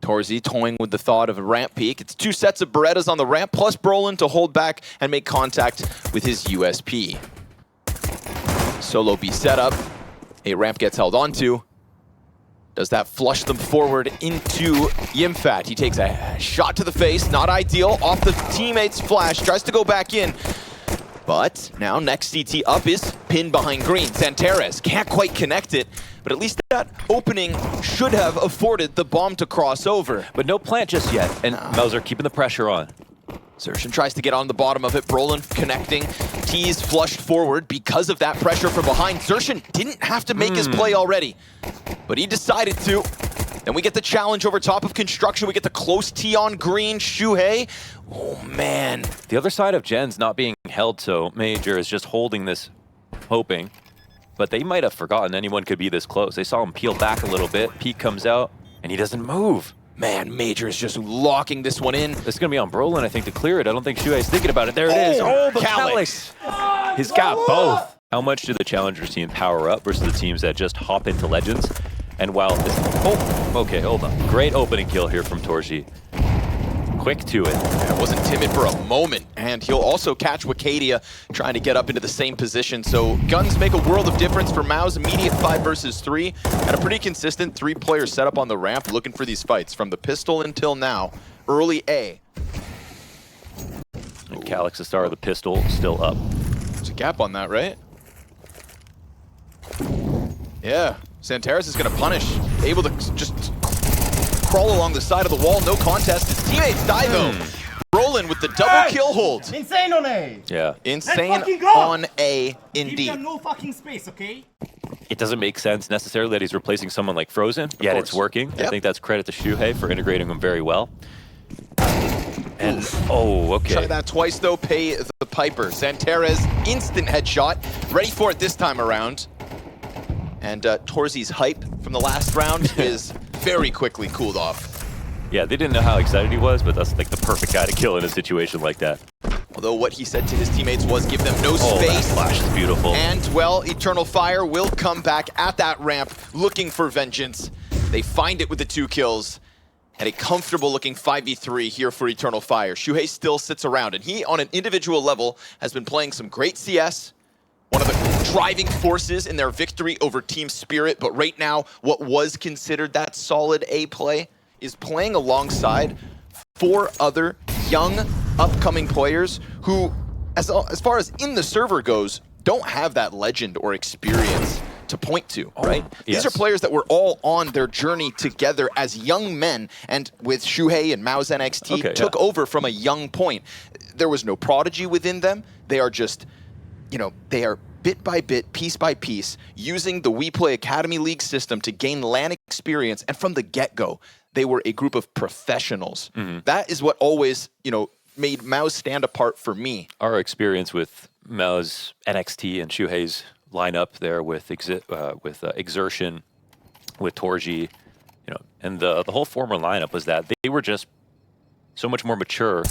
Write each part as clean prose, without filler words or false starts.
Torzy toying with the thought of a ramp peek. It's 2 sets of Berettas on the ramp, plus Brolin to hold back and make contact with his USP. Solo B setup. A ramp gets held onto. Does that flush them forward into Yimfat? He takes a shot to the face, not ideal, off the teammate's flash, tries to go back in. But now next CT up is pinned behind green. Santares can't quite connect it, but at least that opening should have afforded the bomb to cross over. But no plant just yet, and MOUZ keeping the pressure on. Zershin tries to get on the bottom of it. Brolin connecting. T's flushed forward because of that pressure from behind. Zershin didn't have to make his play already, but he decided to. Then we get the challenge over top of construction. We get the close T on green. Shuhei. Oh, man. The other side of Gen's not being held so Major is just holding this, hoping. But they might have forgotten anyone could be this close. They saw him peel back a little bit. Pete comes out, and he doesn't move. Man, Major is just locking this one in. This is going to be on Brolin, I think, to clear it. I don't think Shuhei's thinking about it. There it is. Oh, the Calyx. He's got both. How much do the Challengers team power up versus the teams that just hop into Legends? And while this... Oh, okay, hold on. Great opening kill here from Torzy. Quick to it. Yeah, wasn't timid for a moment. And he'll also catch Wakadia trying to get up into the same position. So guns make a world of difference for MOUZ. Immediate 5 versus 3. And a pretty consistent 3-player setup on the ramp looking for these fights. From the pistol until now. Early A. And Calyx, the star of the pistol, still up. There's a gap on that, right? Yeah. Santares is going to punish. Able to just crawl along the side of the wall. No contest. His teammates die, though. Brolin with the double kill hold. Insane on A. Yeah. Insane on A, indeed. Give them no fucking space, okay? It doesn't make sense necessarily that he's replacing someone like Frozen, yet it's working. Yep. I think that's credit to Shuhei for integrating him very well. And, oh, okay. Try that twice, though. Pay the piper. Santares, instant headshot. Ready for it this time around. And Torzy's hype from the last round is very quickly cooled off. Yeah, they didn't know how excited he was, but that's like the perfect guy to kill in a situation like that. Although what he said to his teammates was give them no space. That flash is beautiful. And, well, Eternal Fire will come back at that ramp looking for vengeance. They find it with the 2 kills. And a comfortable-looking 5v3 here for Eternal Fire. Shuhei still sits around, and he, on an individual level, has been playing some great CS. One of the driving forces in their victory over Team Spirit, but right now, what was considered that solid A play is playing alongside 4 other young, upcoming players who, as far as in the server goes, don't have that legend or experience to point to, right? Yes. These are players that were all on their journey together as young men, and with Shuhei and MOUZ NXT took over from a young point. There was no prodigy within them. They are just, you know, they are bit by bit, piece by piece, using the We Play Academy League system to gain LAN experience, and from the get-go, they were a group of professionals. That is what always, you know, made MOUZ stand apart for me. Our experience with MOUZ NXT and Shuhei's lineup there with Exertion, with Torzy, you know, and the whole former lineup was that they were just so much more mature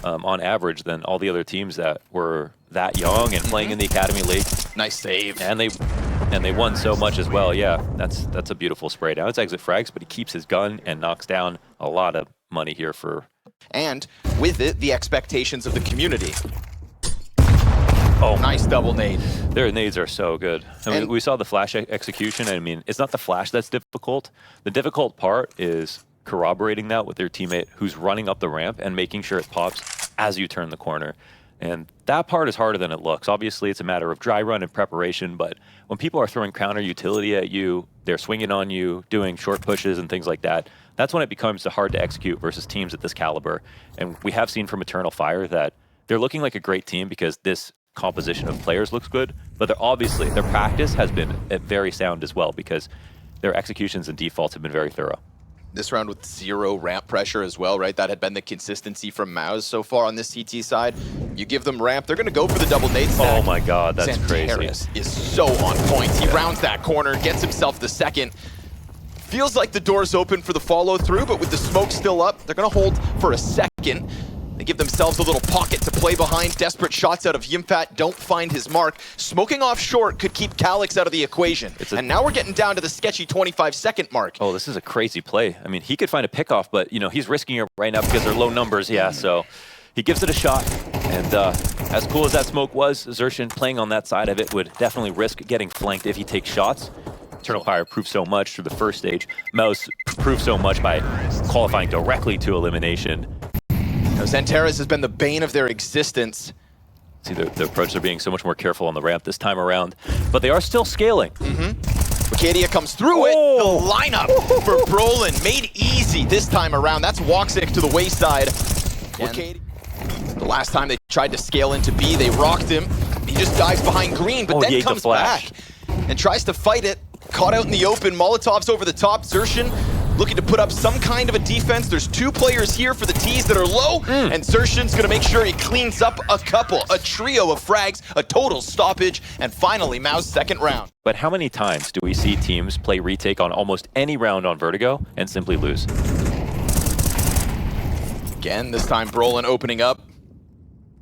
on average than all the other teams that were that young and playing in the Academy League. Nice save. And they won so much as well. Yeah, that's a beautiful spray. Now it's exit frags, but he keeps his gun and knocks down a lot of money here for. And with it, the expectations of the community. Oh, nice double nade. Their nades are so good. I mean, we saw the flash execution. I mean, it's not the flash that's difficult. The difficult part is corroborating that with their teammate who's running up the ramp and making sure it pops as you turn the corner. And that part is harder than it looks. Obviously, it's a matter of dry run and preparation, but when people are throwing counter utility at you, they're swinging on you, doing short pushes and things like that, that's when it becomes hard to execute versus teams at this caliber. And we have seen from Eternal Fire that they're looking like a great team because this composition of players looks good, but they're obviously, their practice has been very sound as well because their executions and defaults have been very thorough. This round with 0 ramp pressure as well, right? That had been the consistency from MOUZ so far on this CT side. You give them ramp, they're going to go for the double nade stack. Oh my god, that's Santares crazy. Is so on point. He rounds that corner, gets himself the second. Feels like the door's open for the follow-through, but with the smoke still up, they're going to hold for a second. They give themselves a little pocket to play behind. Desperate shots out of Yimfat don't find his mark. Smoking off short could keep Calyx out of the equation. And now we're getting down to the sketchy 25-second mark. Oh, this is a crazy play. I mean, he could find a pickoff, but you know he's risking it right now because they're low numbers. Yeah, so he gives it a shot. And as cool as that smoke was, Xerxin playing on that side of it would definitely risk getting flanked if he takes shots. Eternal Fire proved so much through the first stage. MOUZ proved so much by qualifying directly to elimination. Xantares has been the bane of their existence. See, the approach are being so much more careful on the ramp this time around, but they are still scaling. Wicadia comes through it. The lineup for Brolin made easy this time around. That's Woxic to the wayside. The last time they tried to scale into B, they rocked him. He just dives behind green, but then comes back and tries to fight it. Caught out in the open. Molotov's over the top. Xerxin looking to put up some kind of a defense. There's two players here for the T's that are low, and Xerxin's gonna make sure he cleans up a couple, a trio of frags, a total stoppage, and finally MOUZ's second round. But how many times do we see teams play retake on almost any round on Vertigo and simply lose? Again, this time Brolin opening up.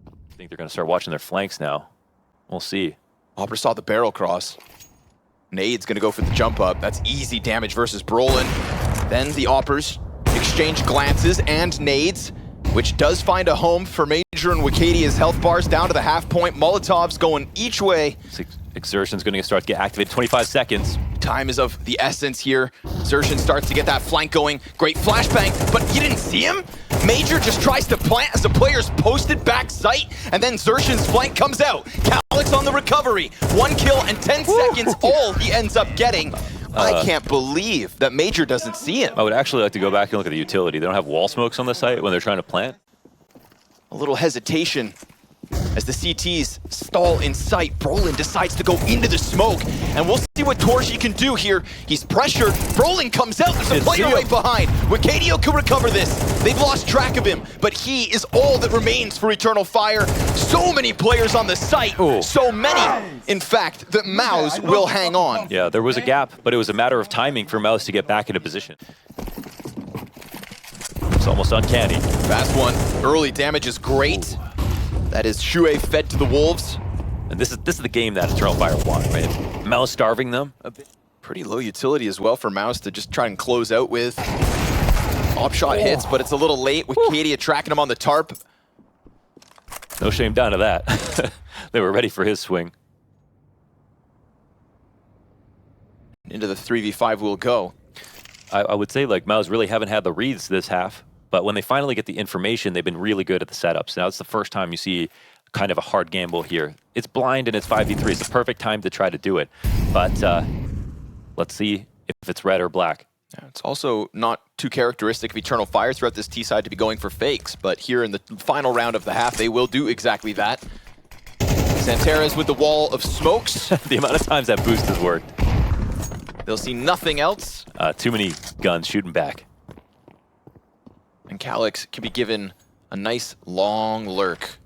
I think they're gonna start watching their flanks now. We'll see. Opera saw the barrel cross. Nade's gonna go for the jump up. That's easy damage versus Brolin. Then the Oppers exchange glances and nades, which does find a home for Major and Wicadia's health bars down to the half point. Molotov's going each way. Xerxin's going to start to get activated. 25 seconds. Time is of the essence here. Xerxin starts to get that flank going. Great flashbang, but you didn't see him? Major just tries to plant as the player's posted back sight, and then Xerxin's flank comes out. Calyx on the recovery. 1 kill and 10 seconds, all he ends up getting. I can't believe that Major doesn't see him. I would actually like to go back and look at the utility. They don't have wall smokes on the site when they're trying to plant. A little hesitation as the CTs stall in sight. Brolin decides to go into the smoke, and we'll see what Torji can do here. He's pressured. Brolin comes out. There's a player right behind. Wicadia can recover this. They've lost track of him, but he is all that remains for Eternal Fire. So many players on the site. So many, in fact, that MOUZ will hang on. Yeah, there was a gap, but it was a matter of timing for MOUZ to get back into position. It's almost uncanny. Fast one. Early damage is great. That is Shuhei fed to the Wolves. And this is the game that Eternal Fire want, right? MOUZ starving them a bit. Pretty low utility as well for MOUZ to just try and close out with. Op shot hits, but it's a little late. Wicadia tracking him on the tarp. No shame down to that. They were ready for his swing. Into the 3v5 we'll go. I would say like MOUZ really haven't had the reads this half, but when they finally get the information, they've been really good at the setups. Now it's the first time you see kind of a hard gamble here. It's blind and it's 5v3. It's the perfect time to try to do it. But let's see if it's red or black. Yeah, it's also not too characteristic of Eternal Fire throughout this T side to be going for fakes, but here in the final round of the half, they will do exactly that. Xantares with the wall of smokes. The amount of times that boost has worked. They'll see nothing else. Too many guns shooting back. And Calyx can be given a nice long lurk.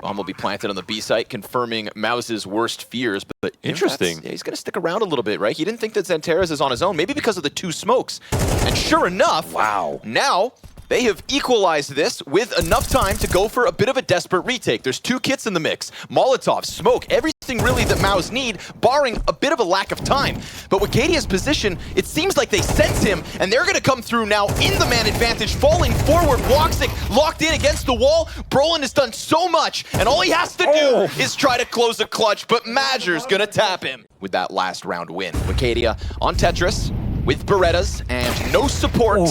Bomb will be planted on the B site, confirming MOUZ's worst fears. But interesting. Yeah, he's going to stick around a little bit, right? He didn't think that Xantares is on his own, maybe because of the 2 smokes. And sure enough, wow. Now they have equalized this with enough time to go for a bit of a desperate retake. There's 2 kits in the mix. Molotov, smoke, everything really that MOUZ need, barring a bit of a lack of time. But Wicadia's position, it seems like they sense him, and they're going to come through now in the man advantage, falling forward. Woxic locked in against the wall. Brolin has done so much, and all he has to do is try to close a clutch, but Major's going to tap him with that last round win. Wicadia on Tetris with Berettas and no support,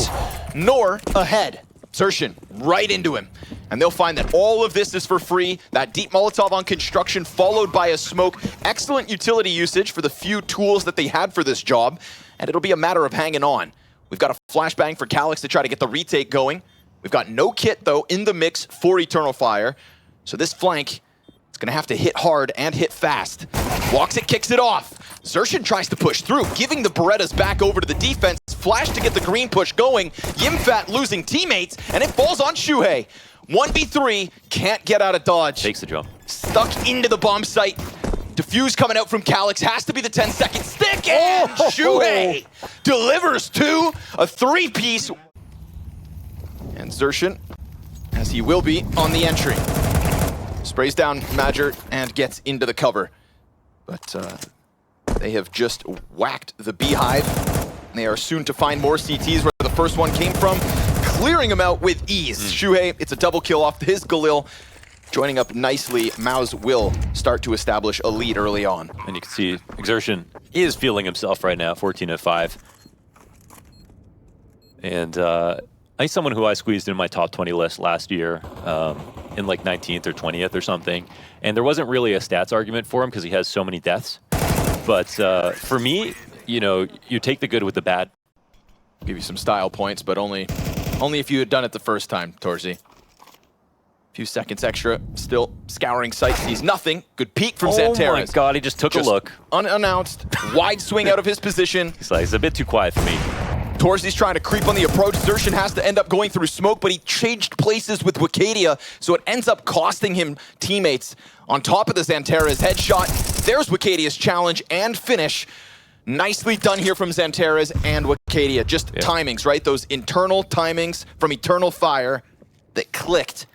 nor a head. Xerxin right into him. And they'll find that all of this is for free. That deep Molotov on construction followed by a smoke. Excellent utility usage for the few tools that they had for this job. And it'll be a matter of hanging on. We've got a flashbang for Calyx to try to get the retake going. We've got no kit, though, in the mix for Eternal Fire. So this flank, it's going to have to hit hard and hit fast. Woxic kicks it off. Xerxin tries to push through, giving the Berettas back over to the defense. Flash to get the green push going. Yimfat losing teammates, and it falls on Shuhei. 1v3, can't get out of dodge. Takes the jump. Stuck into the bomb site. Diffuse coming out from Calyx, has to be the 10-second stick, and Shuhei delivers 2, a 3-piece. And Xerxin as he will be on the entry. Sprays down Major and gets into the cover. But they have just whacked the Beehive. They are soon to find more CTs where the first one came from, clearing them out with ease. Shuhei, it's a double kill off his Galil. Joining up nicely, MOUZ will start to establish a lead early on. And you can see Exertion is feeling himself right now, 14-5. And he's someone who I squeezed in my top 20 list last year, in like 19th or 20th or something. And there wasn't really a stats argument for him because he has so many deaths. But for me, you know, you take the good with the bad. Give you some style points, but only if you had done it the first time, Torzy. Few seconds extra, still scouring sight, sees nothing. Good peek from Xantares. Oh my god, he just took a look. Unannounced, wide swing out of his position. He's like, it's a bit too quiet for me. Torzy's trying to creep on the approach. Xertion has to end up going through smoke, but he changed places with Wicadia, so it ends up costing him teammates. On top of the Xantares headshot, there's Wicadia's challenge and finish. Nicely done here from Xantares and Wicadia. Just timings, right? Those internal timings from Eternal Fire that clicked,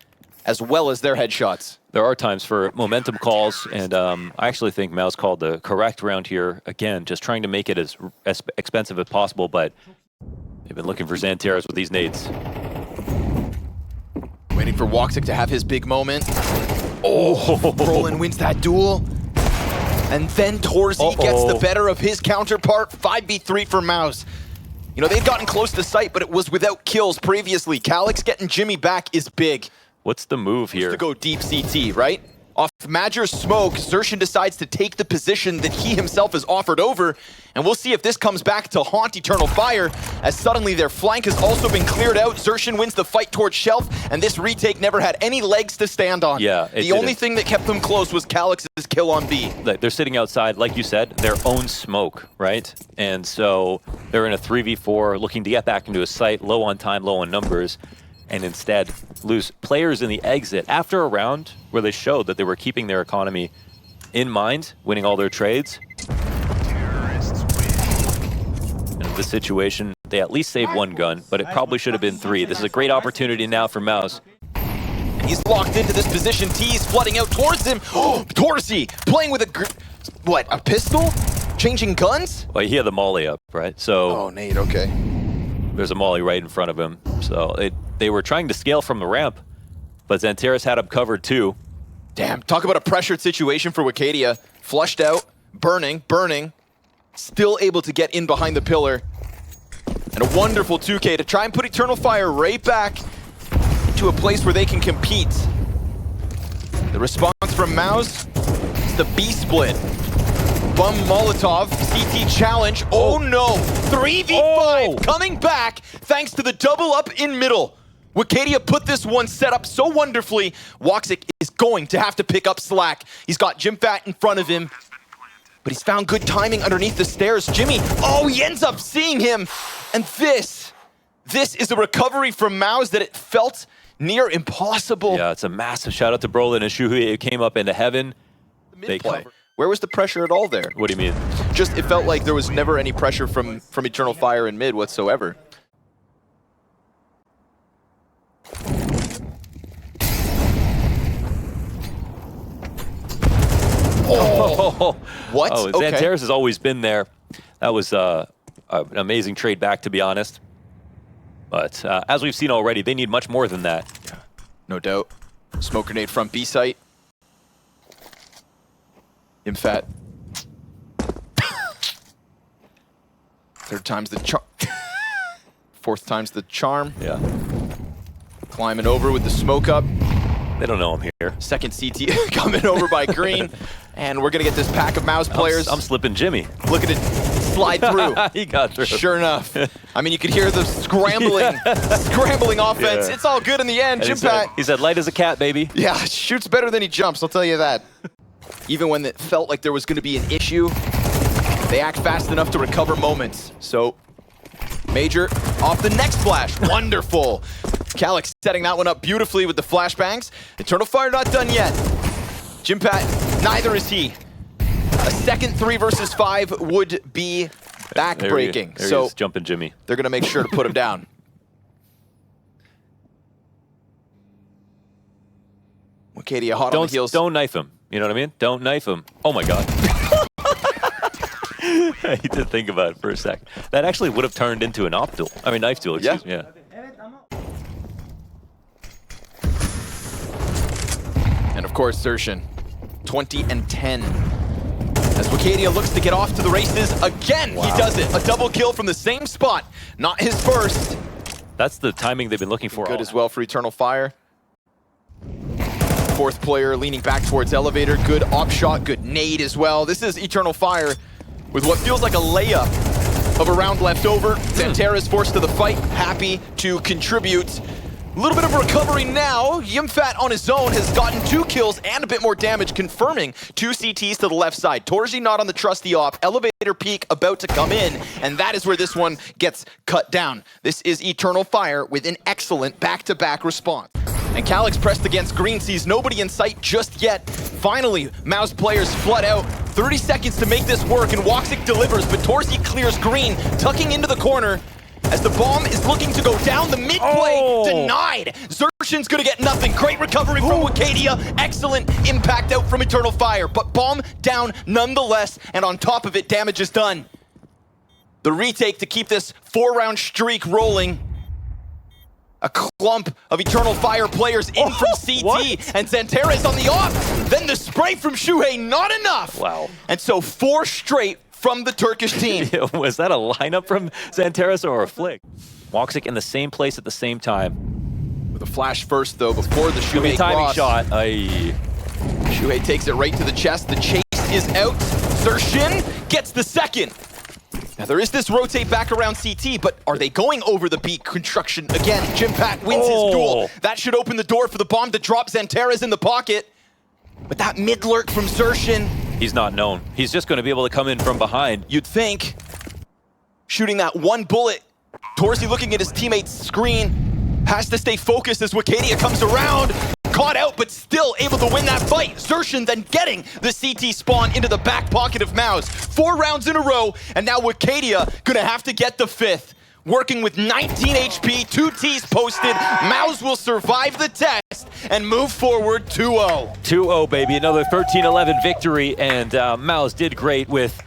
as well as their headshots. There are times for momentum calls, and I actually think MOUZ called the correct round here. Again, just trying to make it as expensive as possible, but they've been looking for Xantares with these nades. Waiting for Woxic to have his big moment. Oh, Roland wins that duel. And then Torzy gets the better of his counterpart. 5v3 for MOUZ. You know, they'd gotten close to sight, but it was without kills previously. Calyx getting Jimmy back is big. What's the move here? To go deep CT, right? Off Major's smoke, Xertion decides to take the position that he himself has offered over, and we'll see if this comes back to haunt Eternal Fire, as suddenly their flank has also been cleared out. Xertion wins the fight towards Shelf, and this retake never had any legs to stand on. Yeah, the only thing that kept them close was Calyx's kill on B. They're sitting outside, like you said, their own smoke, right? And so they're in a 3v4, looking to get back into a site, low on time, low on numbers, and instead lose players in the exit after a round where they showed that they were keeping their economy in mind, winning all their trades. And in this situation, they at least saved one gun, but it probably should have been 3. This is a great opportunity now for MOUZ. He's locked into this position. T's flooding out towards him. Oh, Torzy playing with a pistol? Changing guns? Well, he had the molly up, right? So oh, Nate, okay. There's a molly right in front of him. So they were trying to scale from the ramp, but Xantares had him covered too. Damn, talk about a pressured situation for Wicadia. Flushed out, burning, still able to get in behind the pillar. And a wonderful 2K to try and put Eternal Fire right back into a place where they can compete. The response from MOUZ is the B split. Bum Molotov, CT challenge. Oh no, 3v5 coming back thanks to the double up in middle. Wicadia put this one set up so wonderfully. Woxic is going to have to pick up slack. He's got Jimfat in front of him, but he's found good timing underneath the stairs. Jimmy, oh, he ends up seeing him. And this is a recovery from MOUZ that it felt near impossible. Yeah, it's a massive shout out to Brolin and Shuhei. It came up into heaven. They covered. Where was the pressure at all there? What do you mean? Just, it felt like there was never any pressure from Eternal Fire in mid whatsoever. Oh, what? Oh, okay. Xantares has always been there. That was an amazing trade back, to be honest. But as we've seen already, they need much more than that. Yeah, no doubt. Smoke grenade from B site. Imfat. Third time's the charm. Fourth time's the charm. Yeah. Climbing over with the smoke up. They don't know I'm here. Second CT coming over by Green. And we're going to get this pack of MOUZ players. I'm slipping Jimmy. Look at it slide through. He got through. Sure enough. I mean, you could hear the scrambling offense. Yeah. It's all good in the end. Jimpat. He said, light as a cat, baby. Yeah, shoots better than he jumps, I'll tell you that. Even when it felt like there was going to be an issue, they act fast enough to recover moments. So, Major off the next flash. Wonderful. Calyx setting that one up beautifully with the flashbangs. Eternal Fire not done yet. Jimpat, neither is he. A second 3 versus 5 would be back-breaking. There he So is, jumping Jimmy. they're going to make sure to put him down. Wakadia hot on the heels. Don't knife him. You know what I mean? Don't knife him. Oh my god. I need to think about it for a sec. That actually would have turned into an op duel. I mean, knife duel, excuse me. Yeah. And of course, Sershin, 20 and 10. As Wakadia looks to get off to the races again, he does it. A double kill from the same spot. Not his first. That's the timing they've been looking for. Good as well for Eternal Fire. Fourth player leaning back towards elevator. Good op shot, good nade as well. This is Eternal Fire with what feels like a layup of a round left over. Xantera is forced to the fight, happy to contribute. A little bit of a recovery now. Yimfat on his own has gotten 2 kills and a bit more damage, confirming 2 CTs to the left side. Torji not on the trusty op. Elevator peak about to come in, and that is where this one gets cut down. This is Eternal Fire with an excellent back-to-back response. And Calyx pressed against green, sees nobody in sight just yet. Finally, MOUZ players flood out. 30 seconds to make this work, and Woxic delivers, but Torji clears green, tucking into the corner. As the bomb is looking to go down, the mid-play denied. Zershin's gonna get nothing. Great recovery from Wakadia. Excellent impact out from Eternal Fire, but bomb down nonetheless, and on top of it, damage is done. The retake to keep this 4-round streak rolling. A clump of Eternal Fire players in from CT, and Xantera is on the off. Then the spray from Shuhei, not enough. Wow. And so 4 straight from the Turkish team. Was that a lineup from Xantera or a flick? Woxic in the same place at the same time. With a flash first, though, before the Shuhei timing cross. shot. Shuhei takes it right to the chest. The chase is out. Zershin gets the second. Now there is this rotate back around CT, but are they going over the beat construction again? Jimpat wins his duel. That should open the door for the bomb to drop. Xantera's in the pocket. But that mid-lurk from Zershin. He's not known. He's just going to be able to come in from behind. You'd think. Shooting that one bullet. Torzi looking at his teammate's screen. Has to stay focused as Wakadia comes around. Caught out, but still able to win that fight. Zershin then getting the CT spawn into the back pocket of MOUZ. 4 rounds in a row, and now Wakadia gonna have to get the 5th. Working with 19 HP, 2 Ts posted. MOUZ will survive the test and move forward 2-0. 2-0, baby. Another 13-11 victory, and MOUZ did great with